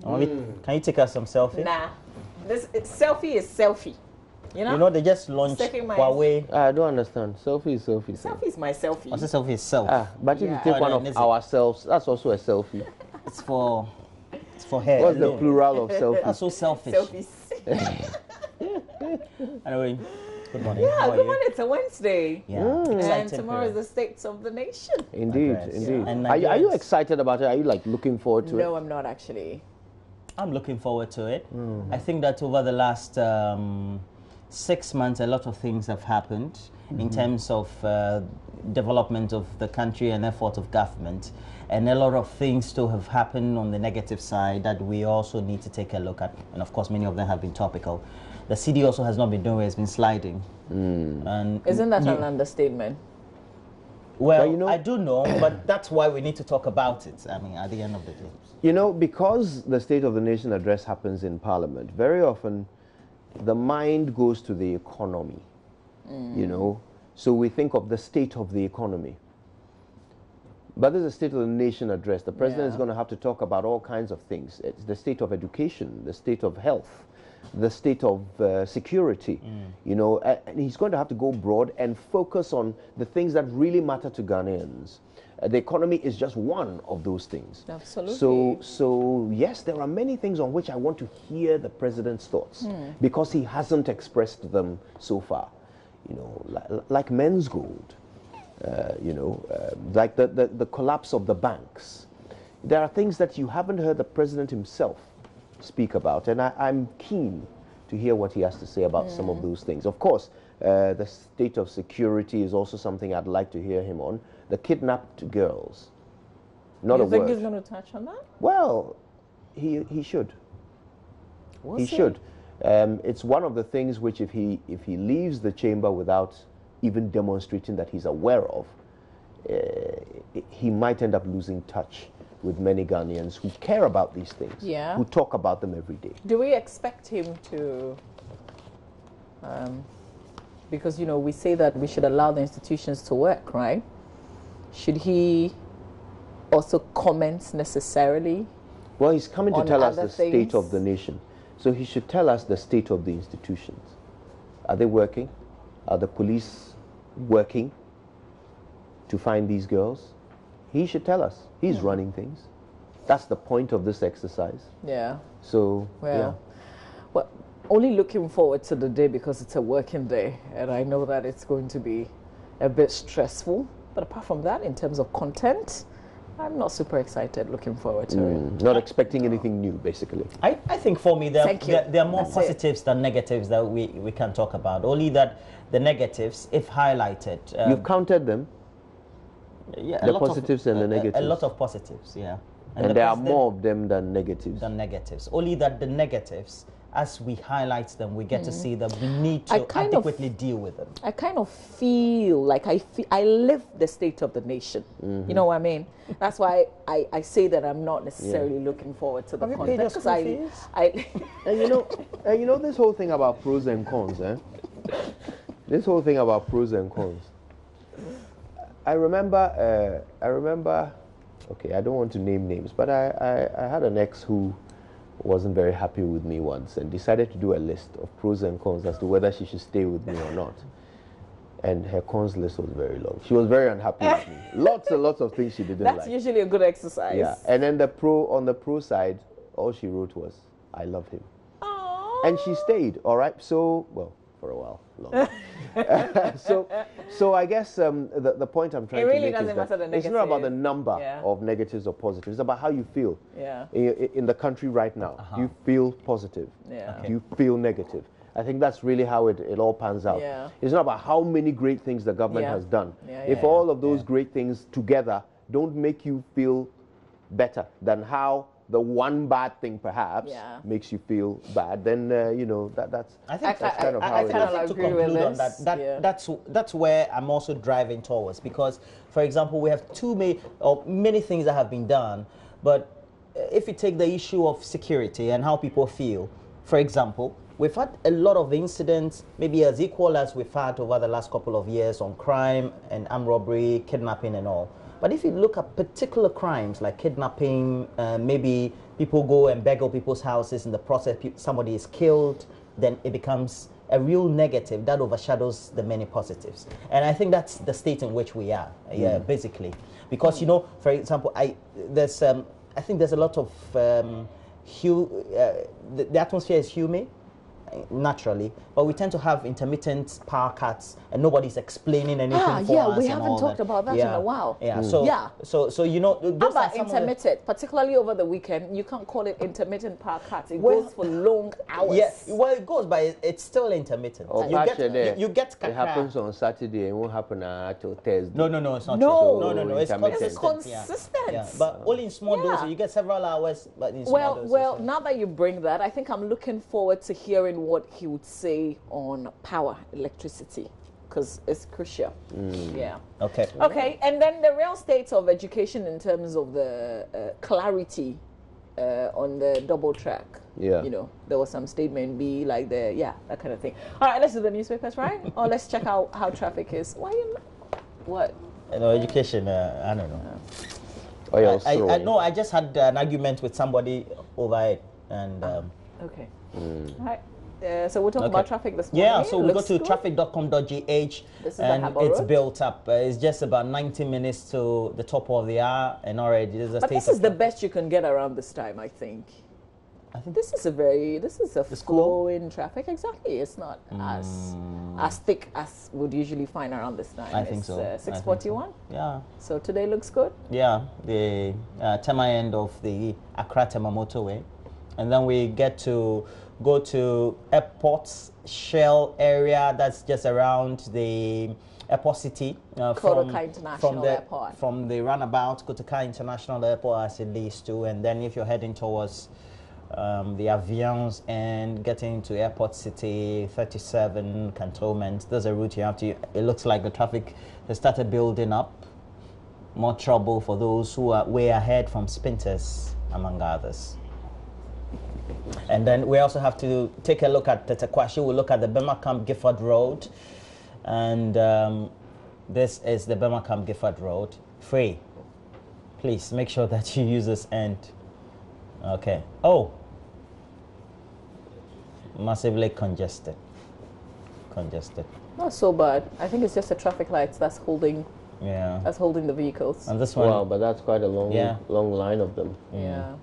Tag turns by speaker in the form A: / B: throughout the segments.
A: Can you take us some selfie?
B: Nah, selfie is selfie. You know
A: they just launched Huawei.
C: I don't understand. Selfie is selfie.
B: Selfie is my selfie.
A: What's a selfie is self?
C: But if you take one of ourselves, that's also a selfie.
A: It's for hair.
C: What's the plural of selfie?
A: That's so selfish.
B: Selfies.
A: Anyway, good morning.
B: Yeah, good morning. It's a Wednesday.
A: Yeah.
B: And tomorrow is the State of the Nation.
C: Indeed, indeed. And are you excited about it? Are you like looking forward to it?
B: No, I'm not actually.
A: I'm looking forward to it. I think that over the last 6 months, a lot of things have happened in terms of development of the country and effort of government. And a lot of things still have happened on the negative side that we also need to take a look at. And of course, many of them have been topical. The CD also has not been doing it, it's been sliding. And
B: isn't that an understatement?
A: Well, I do know, but that's why we need to talk about it, I mean, at the end of the day.
C: You know, because the State of the Nation address happens in Parliament, very often the mind goes to the economy, you know. So we think of the state of the economy. But there's a State of the Nation address. The president is going to have to talk about all kinds of things. It's the state of education, the state of health, the state of security, you know, and he's going to have to go broad and focus on the things that really matter to Ghanaians. The economy is just one of those things.
B: Absolutely.
C: So yes, there are many things on which I want to hear the president's thoughts because he hasn't expressed them so far. You know, like men's gold, you know, like the collapse of the banks. There are things that you haven't heard the president himself speak about, and I'm keen to hear what he has to say about some of those things. Of course, the state of security is also something I'd like to hear him on. The kidnapped girls. Not a word.
B: You think he's going to touch on that?
C: Well, he should. He should. It's one of the things which if he leaves the chamber without even demonstrating that he's aware of, he might end up losing touch with many Ghanaians who care about these things, who talk about them every day.
B: Do we expect him to, because, you know, we say that we should allow the institutions to work, right? Should he also comment necessarily?
C: Well, he's coming to tell us the state of the nation. So he should tell us the state of the institutions. Are they working? Are the police working to find these girls? He should tell us. He's running things. That's the point of this exercise.
B: Yeah.
C: So,
B: well, only looking forward to the day because it's a working day. And I know that it's going to be a bit stressful. But apart from that, in terms of content, I'm not super excited looking forward to it.
C: Not expecting anything new, basically.
A: I think for me, there are more positives than negatives that we can talk about. Only that the negatives, if highlighted...
C: You've counted them?
A: Yeah,
C: the positives and the negatives.
A: A lot of positives, yeah.
C: And there are more of them than negatives.
A: Only that the negatives, as we highlight them, we get to see that we need to adequately deal with them.
B: I kind of feel like I live the state of the nation. You know what I mean? That's why I say that I'm not necessarily looking forward to the content. Because
C: and you know this whole thing about pros and cons, This whole thing about pros and cons. I remember, okay, I don't want to name names, but I had an ex who wasn't very happy with me once and decided to do a list of pros and cons as to whether she should stay with me or not. And her cons list was very long. She was very unhappy with me. Lots and lots of things she didn't like.
B: That's usually a good exercise.
C: Yeah, and then on the pro side, all she wrote was, "I love him." Aww. And she stayed, all right? So, well, for a while longer. So I guess the point I'm trying to make is that it's not about the number of negatives or positives. It's about how you feel in the country right now. Do you feel positive? Do you feel negative? I think that's really how it all pans out. It's not about how many great things the government has done. If all of those great things together don't make you feel better than how the one bad thing perhaps makes you feel bad, then you know that's kind of how it is.
A: To conclude on that's where I'm also driving towards, because for example we have many things that have been done, but if you take the issue of security and how people feel, for example, we've had a lot of incidents, maybe as equal as we've had over the last couple of years on crime and armed robbery, kidnapping and all. But if you look at particular crimes like kidnapping, maybe people go and beg up people's houses, in the process somebody is killed, then it becomes a real negative that overshadows the many positives. And I think that's the state in which we are, basically. Because, you know, for example, I think there's a lot of, the atmosphere is humid, naturally, but we tend to have intermittent power cuts and nobody's explaining anything for us.
B: We haven't talked about that in a while.
A: So you know, those
B: about intermittent, particularly over the weekend, you can't call it intermittent power cuts. It goes for long hours.
A: Yeah, well, it goes, but it's still intermittent.
C: Oh,
A: you get
C: it happens on Saturday. It won't happen until Thursday.
A: No, it's not.
B: No,
A: it's consistent.
B: Yeah,
A: but only in small doses. You get several hours, but in small doses.
B: Well, now that you bring that, I think I'm looking forward to hearing what he would say on power, electricity, because it's crucial. Yeah. Okay, and then the real state of education in terms of the clarity on the double track.
C: Yeah.
B: You know, there was some statement B like that kind of thing. All right, let's do the newspapers, right? Or let's check out how traffic is. What?
A: You know, education, I don't know. I just had an argument with somebody over it, and
B: okay. All right. So we'll talk about traffic this morning.
A: Yeah, so we go to traffic.com.gh and it's built up. It's just about 90 minutes to the top of the hour, and already there's a
B: But this is the best you can get around this time, I think. This is a flowing traffic. Exactly. It's not as thick as would usually find around this time.
A: I think so.
B: 6:41.
A: Yeah.
B: So today looks good.
A: Yeah, the Tema end of the Accra-Tema motorway, and then we go to airports, Shell area. That's just around the airport city.
B: Kotoka International Airport.
A: From the runabout, Kotoka International Airport as it leads to, and then if you're heading towards the Avions and getting to Airport City, 37 Cantonment, there's a route you have to. It looks like the traffic has started building up. More trouble for those who are way ahead from Spinters, among others. And then we also have to take a look at Tetekwashi. We'll look at the Bemakam Gifford Road. And this is the Bemakam Gifford Road. Free. Please make sure that you use this end. Okay. Oh. Massively congested.
B: Not so bad. I think it's just the traffic lights that's holding the vehicles.
A: And this one.
C: Wow, but that's quite a long line of them.
B: Yeah.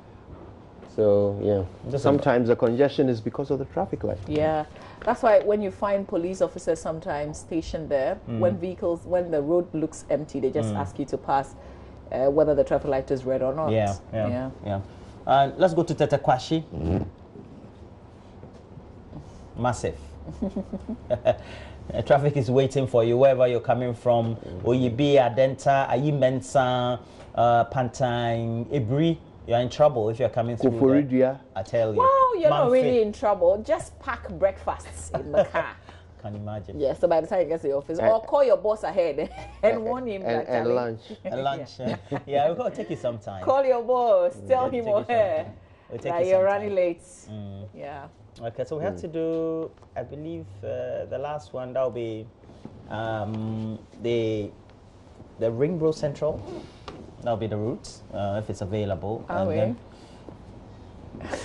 C: So, sometimes the congestion is because of the traffic light.
B: Yeah, that's why when you find police officers sometimes stationed there, when the road looks empty, they just ask you to pass whether the traffic light is red or not.
A: Yeah. Let's go to Tetekwashi. Massive. Traffic is waiting for you wherever you're coming from. Oyibi, Adenta, Ayimensa, Pantine, Ibri. You're in trouble if you're coming through there. I tell you.
B: Wow, you're not really in trouble. Just pack breakfasts in the car.
A: Can imagine.
B: Yeah, so by the time you get to the office, or call your boss ahead and warn him.
C: And lunch.
A: And lunch. Yeah, we're going to take you some time.
B: Call your boss. Tell him or her that you're running late. Yeah.
A: Okay, so we have to do, I believe, the last one. That will be the Ring Road Central. That'll be the route, if it's available.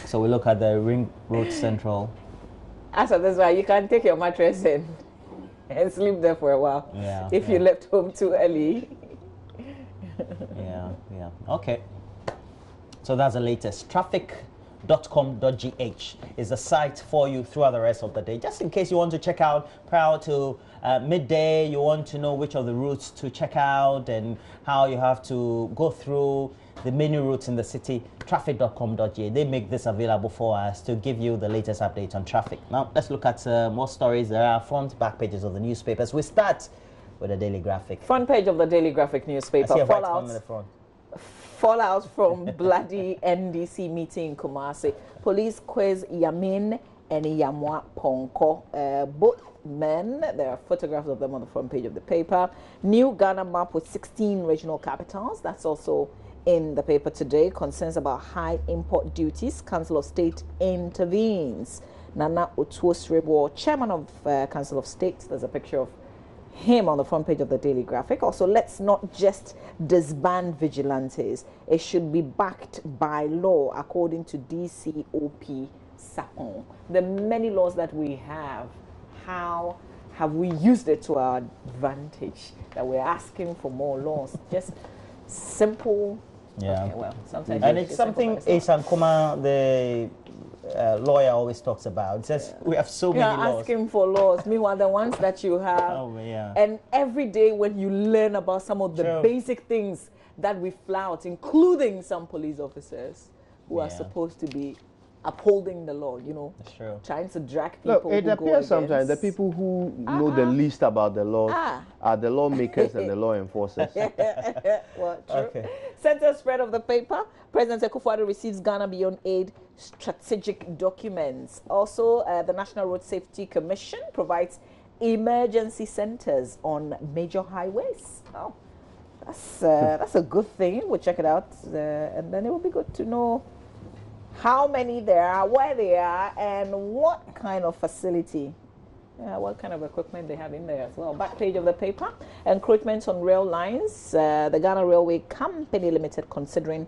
A: So we look at the Ring Road Central.
B: So that's why you can take your mattress in and sleep there for a while.
A: Yeah.
B: If you left home too early.
A: Yeah. Okay. So that's the latest. Traffic.com.gh is the site for you throughout the rest of the day. Just in case you want to check out prior to midday, you want to know which of the routes to check out and how you have to go through the many routes in the city, traffic.com.gh. They make this available for us to give you the latest update on traffic. Now, let's look at more stories. There are front, back pages of the newspapers. We start with the Daily Graphic.
B: Front page of the Daily Graphic newspaper.
A: I see a white one in the front.
B: Fallout from bloody NDC meeting in Kumasi. Police quiz Yammin and Yamoah-Ponko. Both men, there are photographs of them on the front page of the paper. New Ghana map with 16 regional capitals. That's also in the paper today. Concerns about high import duties. Council of State intervenes. Nana Otuo-Srebo, chairman of Council of State. There's a picture of him on the front page of the Daily Graphic. Also, let's not just disband vigilantes. It should be backed by law, according to DCOP Sapon. The many laws that we have, how have we used it to our advantage that we're asking for more laws? Just simple.
A: Yeah.
B: Okay, well, sometimes
A: And it's something Asan Kuma, the lawyer, always talks about. It says we have so many laws.
B: Asking for laws. Meanwhile, the ones that you have.
A: Oh, yeah.
B: And every day when you learn about some of the basic things that we flout, including some police officers who are supposed to be upholding the law, you know, trying to drag people.
C: Look, it appears sometimes the people who know the least about the laws are the lawmakers and the law enforcers.
B: Well, true. Center spread of the paper. President Akufo-Addo receives Ghana Beyond Aid strategic documents. Also, the National Road Safety Commission provides emergency centers on major highways. Oh, that's a good thing. We'll check it out, and then it will be good to know how many there are, where they are, and what kind of facility, what kind of equipment they have in there as well. Back page of the paper, encroachments on rail lines. The Ghana Railway Company Limited considering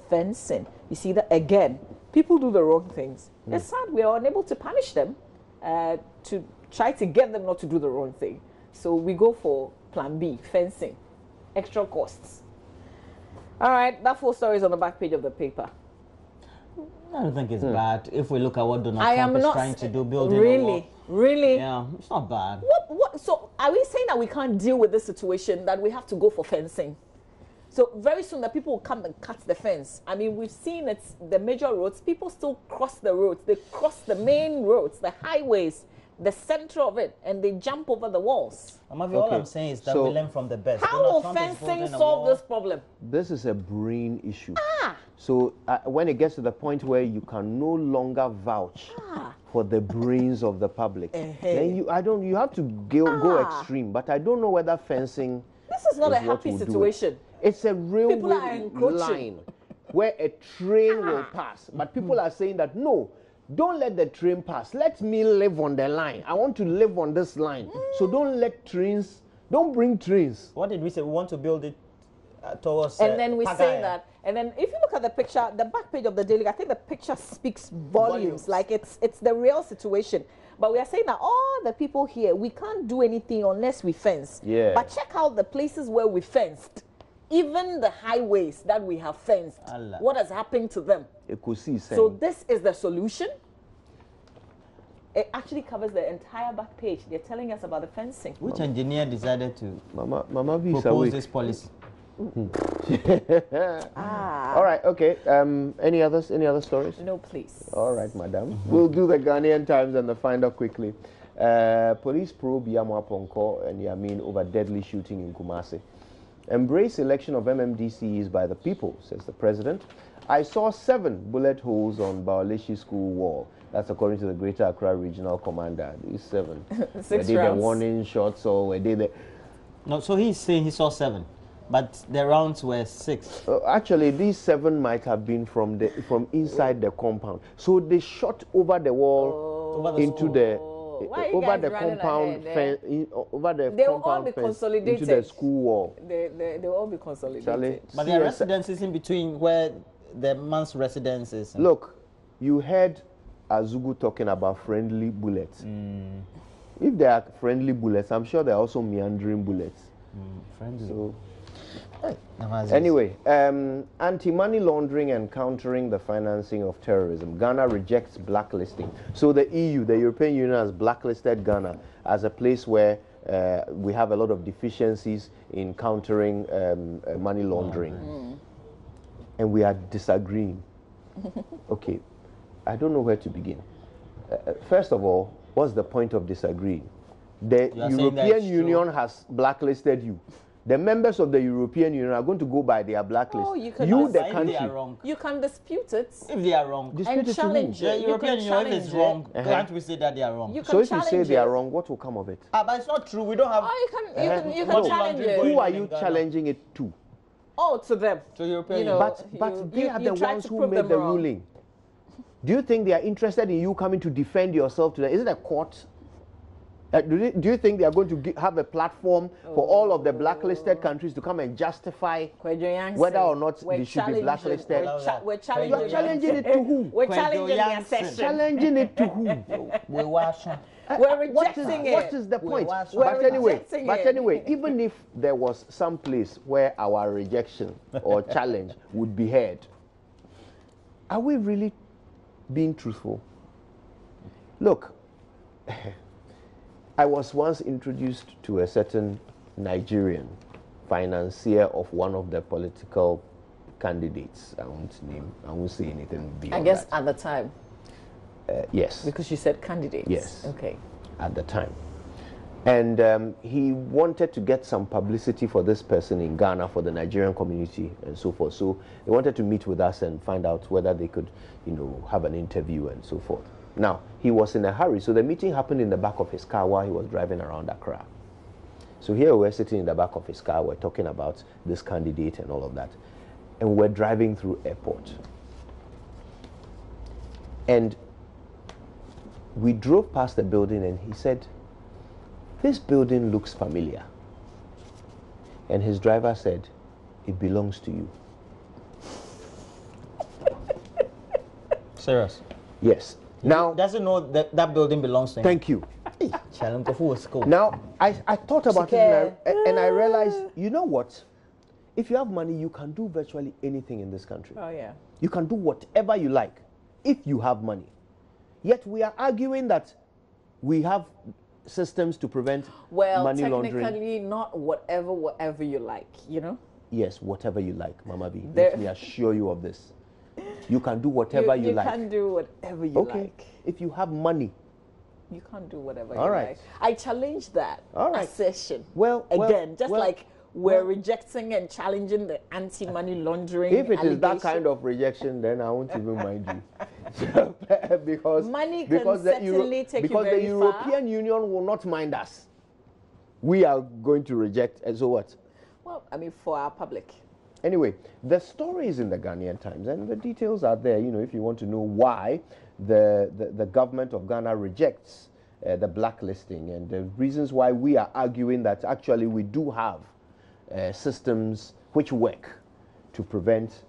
B: fencing. You see that again, people do the wrong things. It's sad we are unable to punish them to try to get them not to do the wrong thing. So we go for plan B, fencing, extra costs. All right, that full story is on the back page of the paper.
A: I don't think it's bad if we look at what Donald Trump is trying to do, building a wall.
B: Really?
A: Yeah, it's not bad.
B: What? So are we saying that we can't deal with this situation, that we have to go for fencing? So very soon the people will come and cut the fence. I mean, we've seen it, the major roads, people still cross the roads. They cross the main roads, the highways, the center of it, and they jump over the walls.
A: All I'm saying is that we learn from the best.
B: How will fencing solve this problem?
C: This is a brain issue. So when it gets to the point where you can no longer vouch for the brains of the public, then you have to go extreme. But I don't know whether fencing.
B: This is not a happy situation.
C: It's a railway line where a train will pass, but people are saying that no. Don't let the train pass. Let me live on the line. I want to live on this line. So don't bring trains.
A: What did we say? We want to build it towards
B: and then we say that. And then if you look at the picture, the back page of the Daily, I think the picture speaks volumes. Like it's the real situation. But we are saying that all the people here, we can't do anything unless we fence.
C: Yeah.
B: But check out the places where we fenced. Even the highways that we have fenced, what has happened to them? So this is the solution. It actually covers the entire back page. They're telling us about the fencing.
A: Which engineer decided to
C: propose
A: this policy?
C: All right, okay. Any other stories?
B: No, please.
C: All right, madam. We'll do the Ghanaian Times and the Finder quickly. Police probe Yamoah-Ponko and Yammin over deadly shooting in Kumasi. Embrace election of MMDCs by the people, says the president. I saw 7 bullet holes on Baoleshi school wall. That's according to the Greater Accra Regional Commander. These 7.
B: 6
C: were they
B: rounds.
C: The warning shots or were they the...
A: No, so he's saying he saw 7, but the rounds were 6.
C: Actually, these 7 might have been from inside the compound. So they shot over the wall into the... over the compound fence, over the compound fence into the school wall.
B: They will all be consolidated.
C: Charlie,
A: but there are residences in between where the man's residence is.
C: Look, you heard Azugu talking about friendly bullets. If there are friendly bullets, I'm sure there are also meandering bullets.
A: Friendly.
C: So, anyway, anti-money laundering and countering the financing of terrorism. Ghana rejects blacklisting. So the EU, the European Union, has blacklisted Ghana as a place where we have a lot of deficiencies in countering money laundering. And we are disagreeing. Okay, I don't know where to begin. First of all, what's the point of disagreeing? The European Union has blacklisted you. The members of the European Union are going to go by their blacklist.
B: Oh, you can
C: the country.
B: You can dispute it.
A: If they are wrong.
B: And challenge it.
A: The European Union, if it's wrong, can't we say that they are wrong?
C: So if you say they are wrong, what will come of it?
A: But it's not true. We don't have...
B: you can challenge it.
C: Who are you challenging it to?
B: Oh, to them.
A: To European Union.
C: But they are the ones who made the ruling. Do you think they are interested in you coming to defend yourself today? Is it a court? Do you think they are going to have a platform for all of the blacklisted countries to come and justify whether or not they should be blacklisted?
B: We're challenging.
C: You are challenging it to who?
B: We're challenging the accession.
C: Challenging it to who?
B: We're rejecting it.
C: What is the point? But anyway, even if there was some place where our rejection or challenge would be heard, are we really being truthful? Look, I was once introduced to a certain Nigerian financier of one of the political candidates. I won't say anything beyond
B: I guess
C: that.
B: at the time.
C: Yes.
B: Because you said candidates.
C: Yes.
B: Okay.
C: At the time. And he wanted to get some publicity for this person in Ghana for the Nigerian community and so forth. So they wanted to meet with us and find out whether they could, have an interview and so forth. Now, he was in a hurry, so the meeting happened in the back of his car while he was driving around Accra. So here we're sitting in the back of his car, we're talking about this candidate and all of that. And we're driving through airport. And we drove past the building and he said, "This building looks familiar." And his driver said, "It belongs to you."
A: Serious?
C: Yes. Now,
A: he doesn't know that that building belongs to him.
C: Thank you. Now, I thought about it and I realized, you know what? If you have money, you can do virtually anything in this country.
B: Oh, yeah.
C: You can do whatever you like if you have money. Yet we are arguing that we have systems to prevent money laundering.
B: Well, technically, not whatever you like,
C: Yes, whatever you like, Mama B. Let me assure you of this. You can do whatever you like.
B: You can do whatever you like.
C: If you have money.
B: You can't do whatever
C: All
B: you
C: right.
B: like. I challenge that assertion. Like we're rejecting and challenging the anti-money laundering.
C: If it is that kind of rejection, then I won't even mind you. because
B: money can certainly take you very
C: the European Union will not mind us. We are going to reject, and so what?
B: Well, I mean, for our public.
C: Anyway, the story is in the Ghanaian Times, and the details are there, if you want to know why the government of Ghana rejects the blacklisting and the reasons why we are arguing that actually we do have systems which work to prevent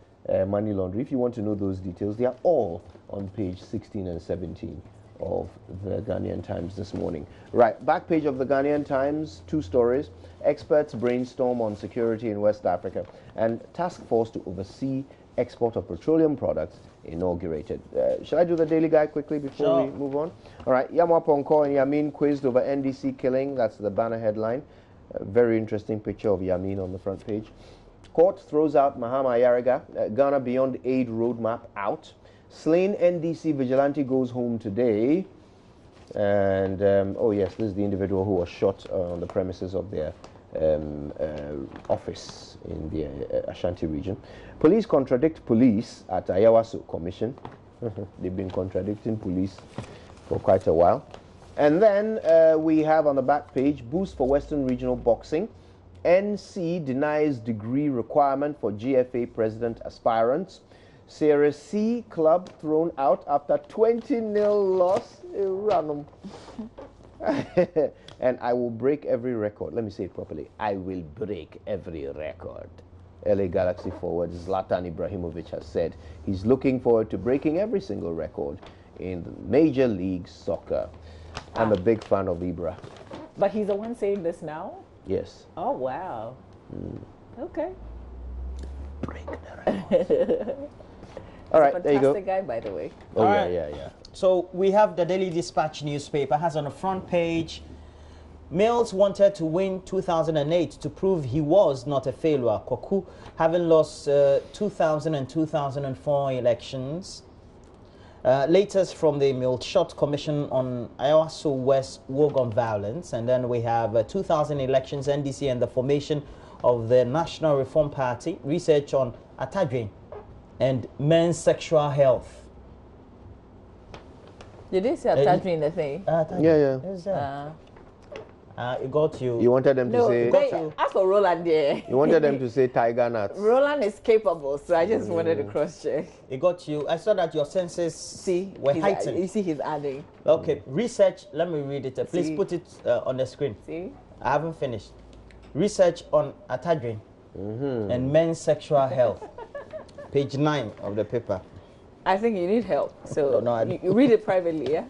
C: money laundering. If you want to know those details, they are all on page 16 and 17 of the Ghanaian Times this morning. Right, back page of the Ghanaian Times, two stories. Experts brainstorm on security in West Africa, and task force to oversee export of petroleum products inaugurated. Shall I do the Daily Guide quickly before we move on? All right, Yamoah-Ponko and Yammin quizzed over NDC killing. That's the banner headline. A very interesting picture of Yammin on the front page. Court throws out Mahama Yariga. Ghana Beyond Aid roadmap out. Slain NDC vigilante goes home today. And, oh yes, this is the individual who was shot on the premises of their office in the Ashanti region. Police contradict police at Ayawaso Commission. They've been contradicting police for quite a while. And then we have on the back page, boost for Western Regional Boxing. NC denies degree requirement for GFA president aspirants. Series C club thrown out after 20-0 loss. And I will break every record. Let me say it properly. I will break every record. LA Galaxy forward Zlatan Ibrahimovic has said he's looking forward to breaking every single record in Major League Soccer. I'm a big fan of Ibra.
B: But he's the one saying this now?
C: Yes.
B: Oh, wow. Okay.
C: Break the record. All right, there you go.
B: Fantastic guy, by the way.
C: Oh, yeah.
A: So we have the Daily Dispatch newspaper has on the front page, Mills wanted to win 2008 to prove he was not a failure. Kwaku, having lost 2000 and 2004 elections. Latest from the Mills-Shot Commission on Ayawaso West Wogon violence. And then we have 2000 elections, NDC and the formation of the National Reform Party, research on Atadwe and men's sexual health.
B: Did they say Atadwe in the thing?
C: Yeah.
A: It got you.
C: You wanted them to
B: No,
C: say.
B: as for Roland, yeah.
C: You wanted them to say tiger nuts.
B: Roland is capable, so I just wanted to cross-check.
A: It got you. I saw that your senses were heightened.
B: You see, he's adding.
A: Okay, research. Let me read it. Please
B: See?
A: put it on the screen.
B: See?
A: I haven't finished. Research on Atadrin and men's sexual health. Page 9 of the paper.
B: I think you need help. So
A: No,
B: you read it privately, yeah?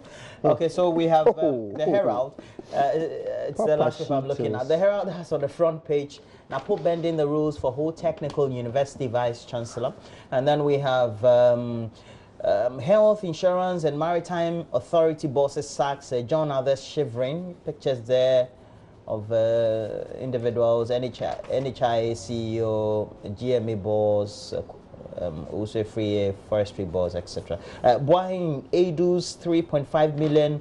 A: Okay, so we have the Herald. It's the last paper I'm looking at. The Herald has on the front page, Napo bending the rules for whole technical university vice chancellor. And then we have health insurance and maritime authority bosses sacks, John Others shivering. Pictures there of individuals, NHI CEO, GMA boss, also free forestry boss, etc. Buying Adu's $3.5 million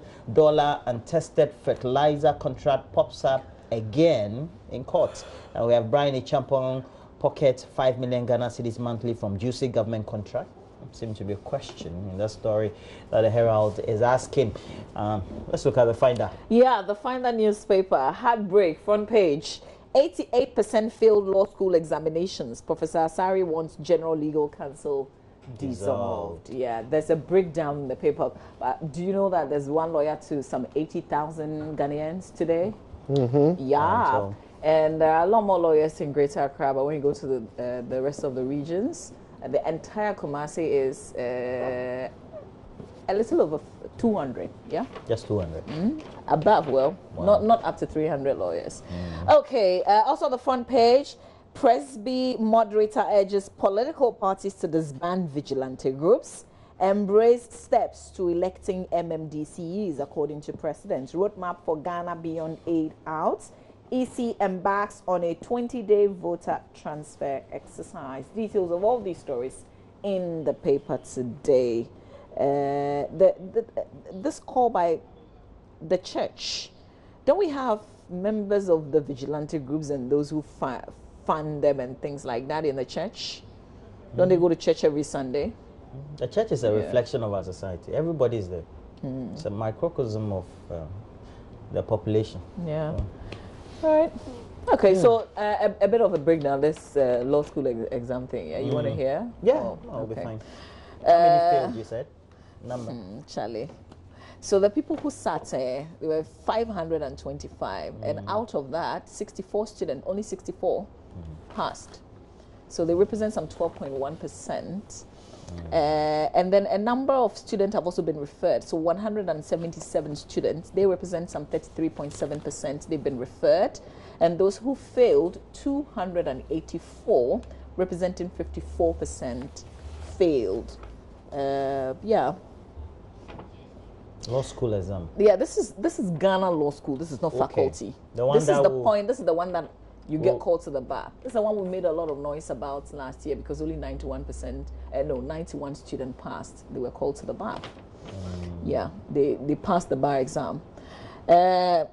A: untested fertilizer contract pops up again in court. And we have Brian Champong pocket 5 million Ghana cedis monthly from juicy government contract. Seems to be a question in that story that the Herald is asking. Let's look at the Finder.
B: Yeah, the Finder newspaper, heartbreak, front page. 88% failed law school examinations. Professor Asari wants General Legal Counsel dissolved. Yeah, there's a breakdown in the paper. Do you know that there's one lawyer to some 80,000 Ghanaians today? Yeah. And there are a lot more lawyers in Greater Accra, but when you go to the rest of the regions, the entire Kumasi is a little over 200, yeah?
A: Just 200.
B: Above, well, not up to 300 lawyers. Okay, also the front page, Presby moderator urges political parties to disband vigilante groups, embraced steps to electing MMDCEs according to President. Roadmap for Ghana Beyond Aid out. EC embarks on a 20-day voter transfer exercise. Details of all these stories in the paper today. This call by the church, don't we have members of the vigilante groups and those who fund them and things like that in the church? Don't they go to church every Sunday?
A: The church is a reflection of our society. Everybody's there. It's a microcosm of the population.
B: Yeah. All right. Okay, so a bit of a breakdown, this law school exam thing. Yeah, you want to hear?
A: Yeah,
B: oh,
A: I'll be fine. How many failed, you said? Number.
B: Charlie. So the people who sat there were 525, and out of that, 64 students, only 64 passed. So they represent some 12.1%. And then a number of students have also been referred. So 177 students, they represent some 33.7%. They've been referred. And those who failed, 284, representing 54%, failed. Yeah.
A: Law school exam.
B: Yeah, this is Ghana Law School. This is not faculty. This is the point. This is the one that you get called to the bar. This is the one we made a lot of noise about last year because only 91 students passed. They were called to the bar. Yeah, they passed the bar exam.
A: They're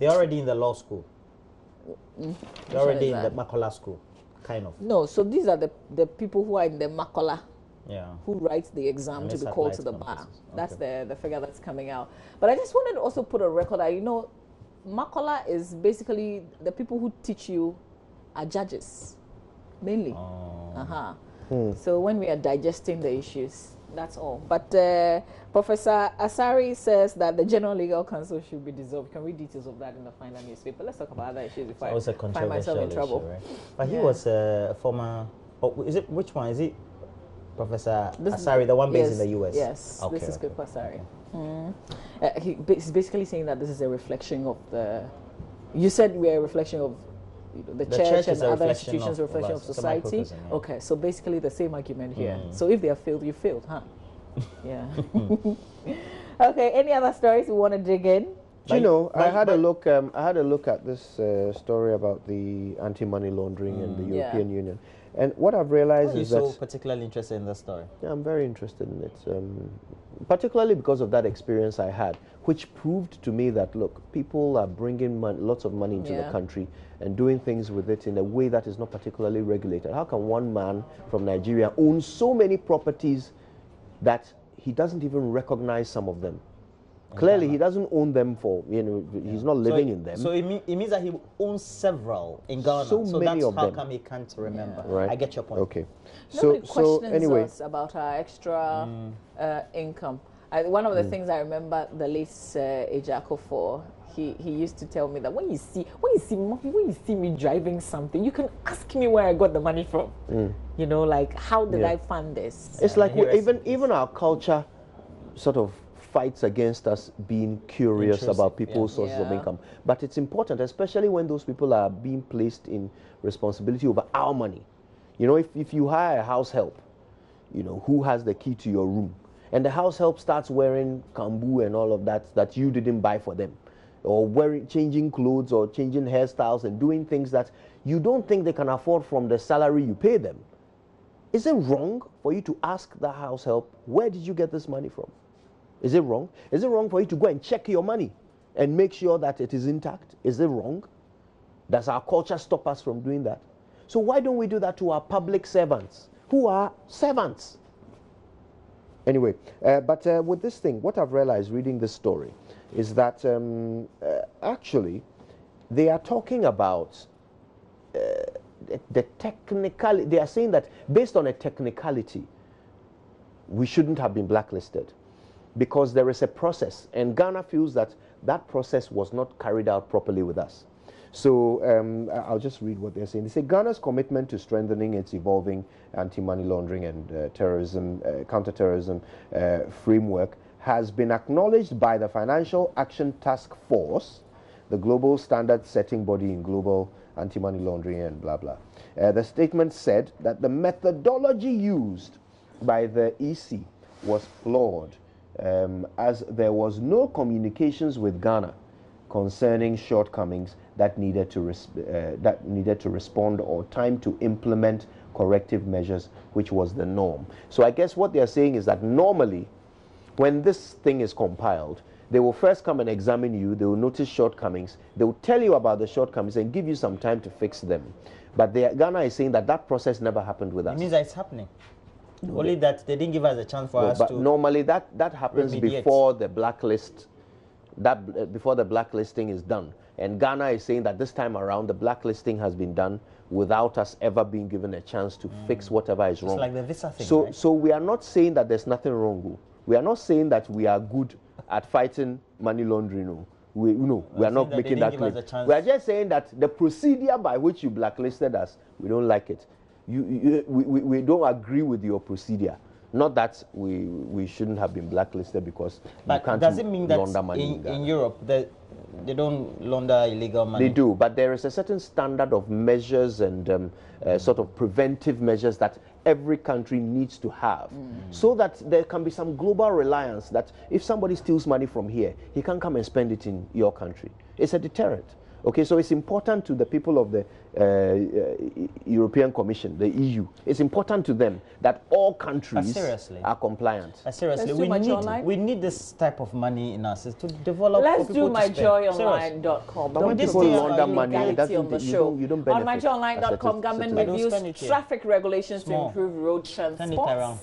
A: already in the law school. They're already in the Makola school, kind of.
B: No, so these are the people who are in the Makola.
A: Yeah.
B: Who writes the exam to be called to the bar. Okay. That's the figure that's coming out. But I just wanted to also put a record that, Makola is basically the people who teach you are judges, mainly. So when we are digesting the issues, that's all. But Professor Asari says that the General Legal Counsel should be dissolved. You can read details of that in the Final newspaper. Let's talk about other issues before I find myself in trouble.
A: Issue, right? But he was a former. Oh, is it which one is it? Professor Asari, the one based in the US.
B: Yes,
A: okay,
B: this is good for Asari. He's basically saying that this is a reflection of the. You said we're a reflection of the church and other institutions, a reflection of society. Yeah. Okay, so basically the same argument here. So if they have failed, you failed, huh? Yeah. Okay. Any other stories you want to dig in?
C: I had a look. I had a look at this story about the anti-money laundering in the European Union. And what I've realized is that...
A: Why are you so particularly interested in that story?
C: Yeah, I'm very interested in it, particularly because of that experience I had, which proved to me that, look, people are bringing lots of money into the country and doing things with it in a way that is not particularly regulated. How can one man from Nigeria own so many properties that he doesn't even recognize some of them? Clearly, he doesn't own them for, he's not living in them.
A: So it means that he owns several in Ghana.
C: So many
A: that's
C: of
A: how
C: them.
A: come he can't remember.
C: Right.
A: I get your point.
C: Okay.
B: Nobody
C: So
B: questions
C: anyway,
B: us about our extra income. One of the things I remember the late Ejako for, he used to tell me that when you see me driving something, you can ask me where I got the money from. You know, like, how did I fund this?
C: it's like even our culture sort of fights against us being curious about people's sources of income. But it's important, especially when those people are being placed in responsibility over our money. You know, if you hire a house help, who has the key to your room, and the house help starts wearing kambu and all of that you didn't buy for them, or changing clothes or changing hairstyles and doing things that you don't think they can afford from the salary you pay them, is it wrong for you to ask the house help, where did you get this money from? Is it wrong? Is it wrong for you to go and check your money and make sure that it is intact? Is it wrong? Does our culture stop us from doing that? So why don't we do that to our public servants who are servants? Anyway, but with this thing, what I've realized reading this story is that actually they are talking about the technicality. They are saying that based on a technicality, we shouldn't have been blacklisted, because there is a process, and Ghana feels that that process was not carried out properly with us. So I'll just read what they're saying. They say Ghana's commitment to strengthening its evolving anti-money laundering and counter-terrorism framework has been acknowledged by the Financial Action Task Force, the global standard-setting body in global anti-money laundering and blah, blah. The statement said that the methodology used by the EC was flawed, as there was no communications with Ghana concerning shortcomings that needed to respond, or time to implement corrective measures, which was the norm. So I guess what they are saying is that normally, when this thing is compiled, they will first come and examine you, they will notice shortcomings, they will tell you about the shortcomings and give you some time to fix them. But Ghana is saying that that process never happened with us.
A: It means that it's happening. Only that they didn't give us a chance for us
C: but
A: to.
C: But normally that happens
A: remediate
C: before the blacklist. Before the blacklisting is done. And Ghana is saying that this time around the blacklisting has been done without us ever being given a chance to fix whatever is wrong.
A: It's like the visa thing,
C: so,
A: right?
C: So we are not saying that there's nothing wrong. We are not saying that we are good at fighting money laundering. We are not making that claim. We are just saying that the procedure by which you blacklisted us, we don't like it. We don't agree with your procedure. Not that we shouldn't have been blacklisted, because
A: but
C: you can't
A: does it mean that
C: launder money
A: in Europe they don't launder illegal money?
C: They do, but there is a certain standard of measures and sort of preventive measures that every country needs to have, so that there can be some global reliance that if somebody steals money from here, he can come and spend it in your country. It's a deterrent. Okay, so it's important to the people of the European Commission, the EU. It's important to them that all countries are compliant.
A: Seriously, we need this type of money in us to develop.
B: Let's do myjoyonline.com.
C: But when people launder money,
B: you don't benefit. On myjoyonline.com, government reviews traffic regulations to improve road transport.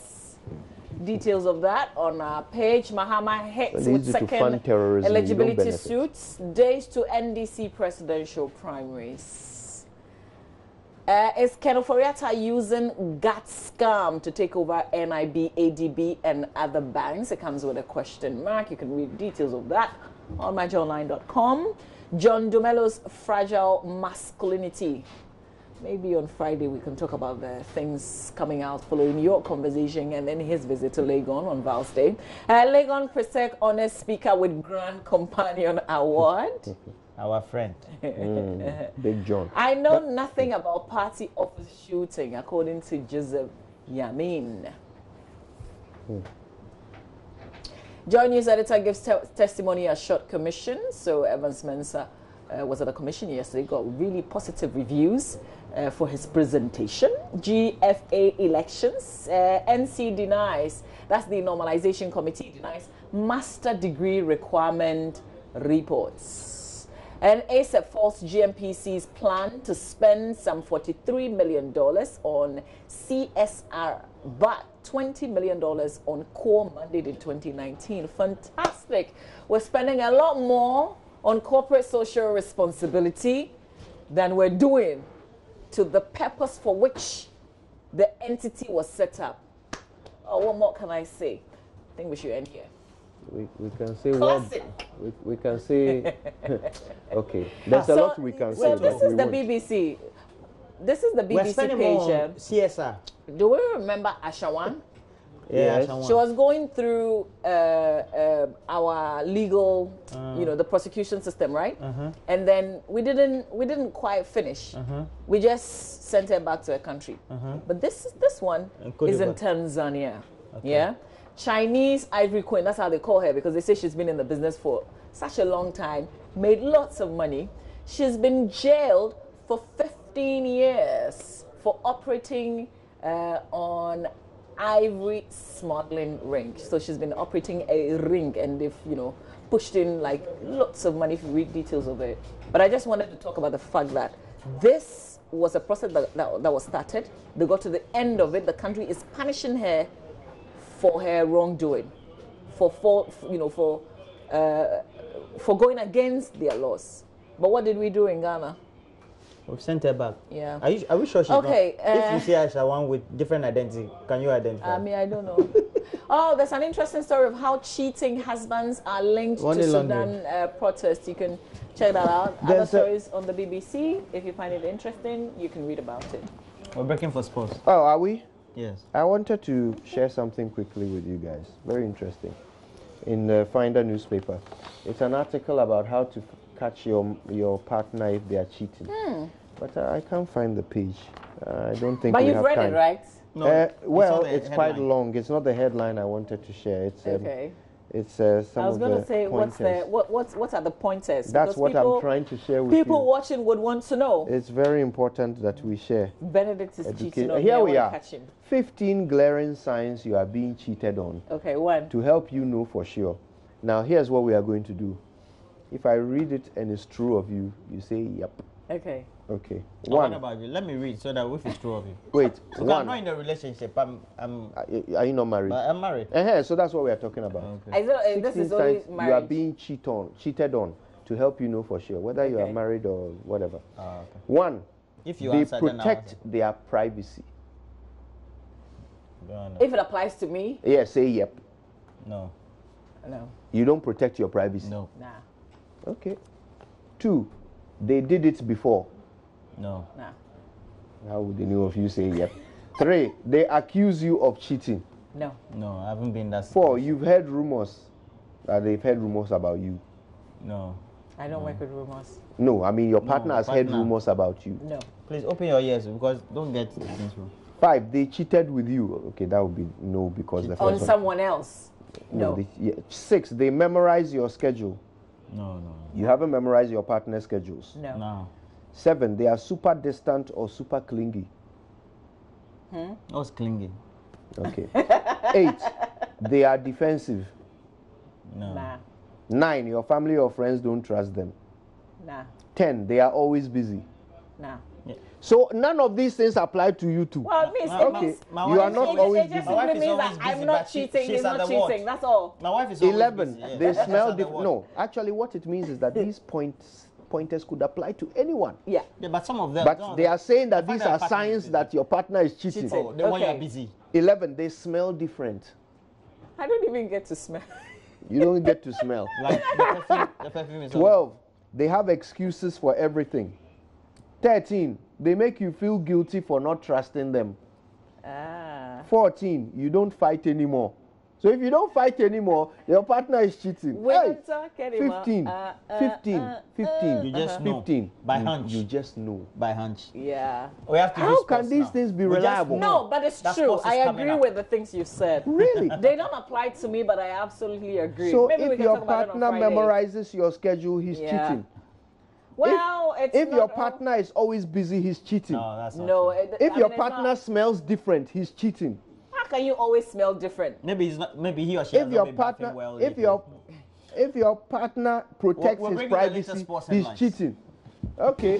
B: Details of that on our page. Mahama hits with second eligibility suits. Days to NDC presidential primaries. Is Kenoforiata using GAT scam to take over NIB, ADB, and other banks? It comes with a question mark. You can read details of that on myjoyonline.com. John Dumelo's fragile masculinity. Maybe on Friday we can talk about the things coming out following your conversation and then his visit to Legon on Val's Day. Legon Presec Honest Speaker with Grand Companion Award.
A: Our friend.
C: Big John.
B: I know nothing about party office shooting, according to Joseph Yammin. JoyNews editor gives testimony at short commission. So Evans Mensah was at a commission yesterday, got really positive reviews for his presentation. GFA elections, NC denies, that's the normalization committee, denies master degree requirement reports. And ASAP false GMPC's plan to spend some $43 million on CSR, but $20 million on core mandate in 2019. Fantastic. We're spending a lot more on corporate social responsibility than we're doing to the purpose for which the entity was set up. Oh, what more can I say? I think we should end here.
C: We can say
B: Classic.
C: we can say okay. There's a lot we can say.
B: So this is the BBC. This is the BBC page.
A: CSR.
B: Do we remember Ashawan?
C: Yes.
B: She was going through our legal, the prosecution system, right? And then we didn't quite finish. We just sent her back to her country. But this one is in Tanzania. Okay. Yeah, Chinese Ivory Queen. That's how they call her because they say she's been in the business for such a long time, made lots of money. She's been jailed for 15 years for operating on ivory smuggling ring. So she's been operating a ring and they've, pushed in like lots of money if you read details of it. But I just wanted to talk about the fact that this was a process that was started. They got to the end of it. The country is punishing her for her wrongdoing, for going against their laws. But what did we do in Ghana?
A: We've sent her back.
B: Yeah.
A: Are we sure she's
B: okay,
A: not? If you see Ashawan with different identity, can you identify?
B: I don't know. Oh, there's an interesting story of how cheating husbands are linked to Sudan protests. You can check that out. Other stories on the BBC. If you find it interesting, you can read about it.
A: We're breaking for sports.
C: Oh, are we?
A: Yes.
C: I wanted to share something quickly with you guys. Very interesting. In the Finder newspaper, it's an article about how to catch your partner if they are cheating. But I can't find the page. I don't think.
B: But
C: we
B: you've
C: have
B: read
C: time.
B: it, right?
C: No, well, it's
A: headline.
C: quite long. It's not the headline I wanted to share. It's
B: okay.
C: It's some of the
B: I was going to say,
C: pointers.
B: what are the pointers?
C: That's what I'm trying to share with you.
B: People watching would want to know.
C: It's very important that we share.
B: Benedict is cheating on me.
C: Here we are.
B: Catch him.
C: 15 glaring signs you are being cheated on.
B: Okay, one.
C: To help you know for sure. Now, here's what we are going to do. If I read it and it's true of you, you say, yep.
B: Okay.
C: Okay.
A: What about you? Let me read so that if it's true of you.
C: Wait.
A: I'm not in a relationship.
C: Are you not married?
A: I'm married.
C: So that's what we are talking about.
B: Okay. This is only marriage.
C: You are being cheated on to help you know for sure whether you are married or whatever.
A: Okay.
C: One,
A: if you
C: they protect their privacy.
B: If it applies to me?
C: Yeah, say yep.
A: No.
B: No.
C: You don't protect your privacy?
A: No.
B: Nah.
C: Okay. Two, they did it before.
A: No.
B: Nah.
C: How would any of you say yep? Three, they accuse you of cheating.
B: No.
A: No, I haven't been that.
C: Four, you've heard rumors that they've heard rumors about you.
A: No.
B: I don't work with rumors.
C: No, I mean your partner has heard rumors about you.
B: No.
A: Please open your ears because don't get things wrong.
C: Five, they cheated with you. Okay, that would be no because the first
B: on
C: one.
B: Someone else. No.
C: Six, they memorize your schedule.
A: No.
C: You haven't memorized your partner's schedules.
B: No.
C: Seven, they are super distant or super clingy.
A: I was clingy.
C: Okay. Eight, they are defensive.
A: No.
B: Nah.
C: Nine, your family or friends don't trust them.
B: Nah.
C: 10, they are always busy.
B: Nah.
C: So none of these things apply to you too.
B: Well, it means
C: you are not always
B: it
C: busy.
B: just simply means that I'm not cheating, he's not cheating. That's all.
A: My wife is always
C: 11,
A: busy.
C: they smell different. No, actually what it means is that these pointers could apply to anyone.
B: Yeah.
A: But some of them.
C: But they are saying that these are signs that your partner is cheating.
A: Oh, they want you busy.
C: 11, they smell different.
B: I don't even get to smell.
C: You don't get to smell.
A: Like the perfume is
C: 12, they have excuses for everything. 13, they make you feel guilty for not trusting them. 14, you don't fight anymore. So if you don't fight anymore, your partner is cheating.
B: We're not talking about
C: 15.
A: You just know.
C: 15.
A: By hunch.
C: You just know.
A: By hunch.
B: Yeah.
A: We have to
C: How can these things be reliable?
B: No, but it's true. I agree with the things you said.
C: Really?
B: They don't apply to me, but I absolutely agree.
C: So
B: Maybe we
C: if
B: can
C: your
B: talk about it on
C: partner
B: Friday.
C: memorizes your schedule, he's cheating.
B: Well,
C: if your partner is always busy, he's cheating.
A: No, that's not true.
C: If your partner smells different, he's cheating.
B: How can you always smell different?
A: Maybe he's not. Maybe he or she.
C: If your partner, if your partner protects his privacy, he's cheating. Okay.